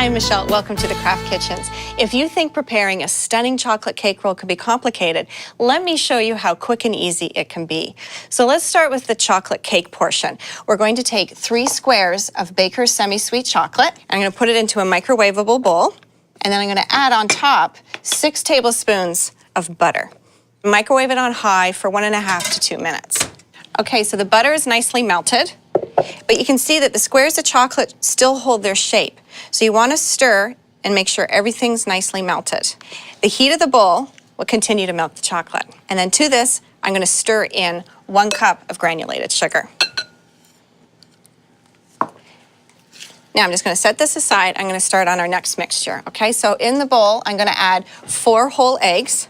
Hi, I'm Michelle. Welcome to the Craft Kitchens. If you think preparing a stunning chocolate cake roll can be complicated, let me show you how quick and easy it can be. So let's start with the chocolate cake portion. We're going to take 3 squares of Baker's semi-sweet chocolate. I'm going to put it into a microwavable bowl, and then I'm going to add on top 6 tablespoons of butter. Microwave it on high for 1.5 to 2 minutes. Okay, so the butter is nicely melted, but you can see that the squares of chocolate still hold their shape. So you want to stir and make sure everything's nicely melted. The heat of the bowl will continue to melt the chocolate. And then to this, I'm going to stir in 1 cup of granulated sugar. Now I'm just going to set this aside. I'm going to start on our next mixture. Okay, so in the bowl, I'm going to add 4 whole eggs.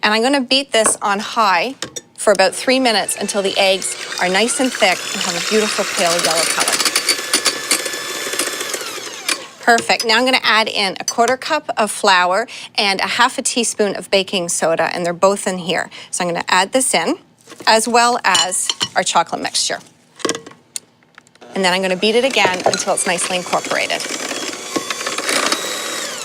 And I'm going to beat this on high for about 3 minutes until the eggs are nice and thick and have a beautiful pale yellow color. Perfect. Now I'm going to add in 1/4 cup of flour and 1/2 teaspoon of baking soda, and they're both in here. So I'm going to add this in, as well as our chocolate mixture. And then I'm going to beat it again until it's nicely incorporated.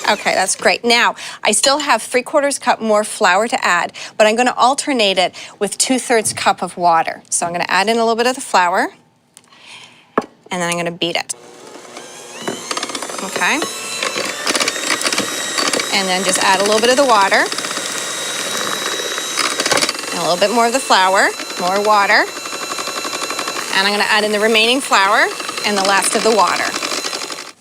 Okay, that's great. Now, I still have 3/4 cup more flour to add, but I'm going to alternate it with 2/3 cup of water. So I'm going to add in a little bit of the flour, and then I'm going to beat it. Okay. And then just add a little bit of the water, and a little bit more of the flour, more water, and I'm going to add in the remaining flour and the last of the water.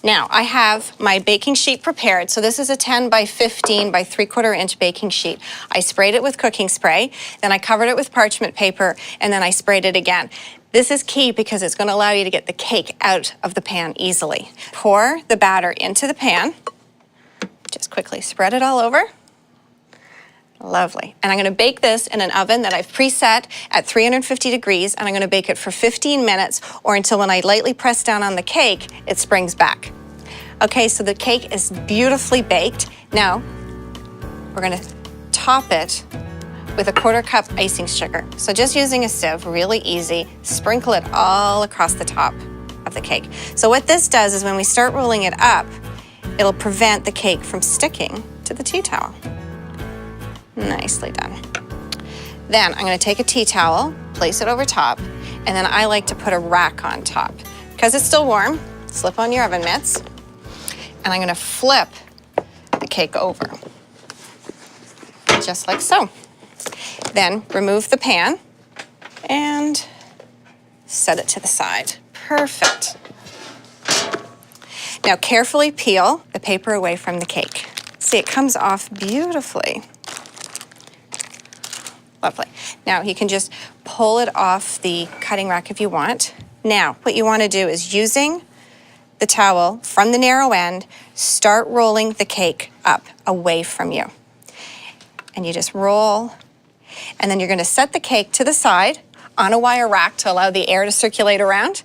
Now, I have my baking sheet prepared. So this is a 10 by 15 by 3/4 inch baking sheet. I sprayed it with cooking spray, then I covered it with parchment paper, and then I sprayed it again. This is key because it's going to allow you to get the cake out of the pan easily. Pour the batter into the pan. Just quickly spread it all over. Lovely. And I'm going to bake this in an oven that I've preset at 350 degrees, and I'm going to bake it for 15 minutes or until when I lightly press down on the cake, it springs back. Okay, so the cake is beautifully baked. Now, we're going to top it with 1/4 cup icing sugar. So just using a sieve, really easy, sprinkle it all across the top of the cake. So what this does is when we start rolling it up, it'll prevent the cake from sticking to the tea towel. Nicely done. Then I'm going to take a tea towel, place it over top, and then I like to put a rack on top. Because it's still warm, slip on your oven mitts, and I'm going to flip the cake over, just like so. Then remove the pan and set it to the side. Perfect. Now carefully peel the paper away from the cake. See, it comes off beautifully. Lovely. Now you can just pull it off the cutting rack if you want. Now, what you want to do is using the towel from the narrow end, start rolling the cake up away from you. And you just roll, and then you're going to set the cake to the side on a wire rack to allow the air to circulate around,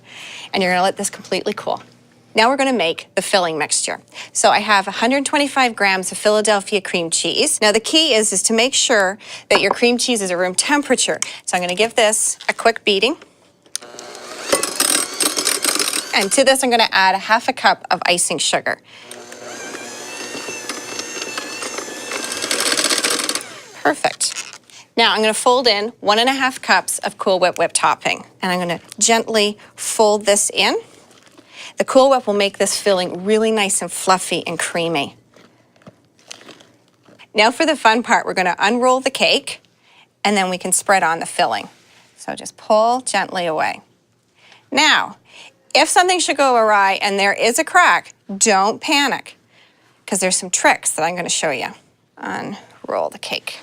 and you're going to let this completely cool. Now we're going to make the filling mixture. So I have 125 grams of Philadelphia cream cheese. Now the key is to make sure that your cream cheese is at room temperature. So I'm going to give this a quick beating. And to this I'm going to add 1/2 cup of icing sugar. Perfect. Now I'm going to fold in 1.5 cups of Cool Whip topping. And I'm going to gently fold this in. The Cool Whip will make this filling really nice and fluffy and creamy. Now for the fun part, we're going to unroll the cake, and then we can spread on the filling. So just pull gently away. Now, if something should go awry and there is a crack, don't panic, because there's some tricks that I'm going to show you. Unroll the cake.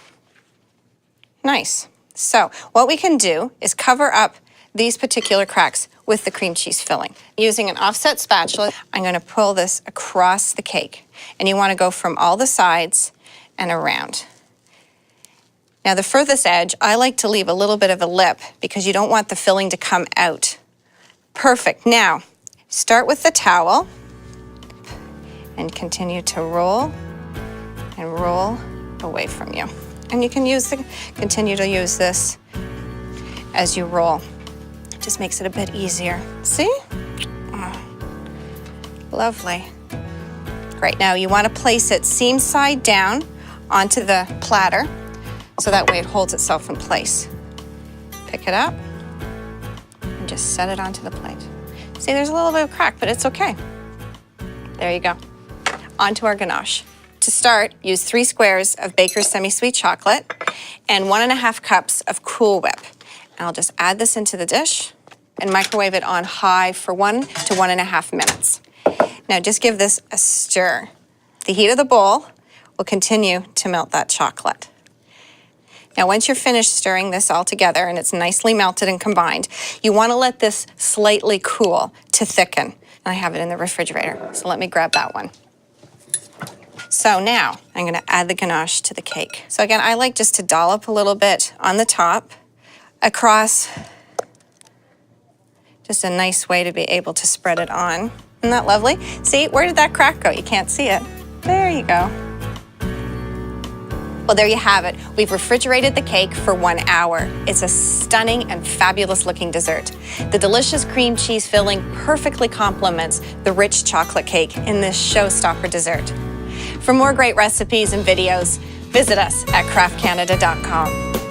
Nice. So what we can do is cover up these particular cracks with the cream cheese filling. Using an offset spatula, I'm going to pull this across the cake. And you want to go from all the sides and around. Now the furthest edge, I like to leave a little bit of a lip because you don't want the filling to come out. Perfect. Now, start with the towel and continue to roll and roll away from you. And you can continue to use this as you roll. Just makes it a bit easier. See? Oh, lovely. Great, now you want to place it seam side down onto the platter so that way it holds itself in place. Pick it up and just set it onto the plate. See, there's a little bit of crack, but it's okay. There you go. Onto our ganache. To start, use 3 squares of Baker's semi-sweet chocolate and 1½ cups of Cool Whip. And I'll just add this into the dish and microwave it on high for 1 to 1½ minutes. Now just give this a stir. The heat of the bowl will continue to melt that chocolate. Now once you're finished stirring this all together and it's nicely melted and combined, you want to let this slightly cool to thicken. And I have it in the refrigerator, so let me grab that one. So now I'm going to add the ganache to the cake. So again, I like just to dollop a little bit on the top, across. Just a nice way to be able to spread it on. Isn't that lovely? See, where did that crack go? You can't see it. There you go. Well, there you have it. We've refrigerated the cake for 1 hour. It's a stunning and fabulous looking dessert. The delicious cream cheese filling perfectly complements the rich chocolate cake in this showstopper dessert. For more great recipes and videos, visit us at craftcanada.com.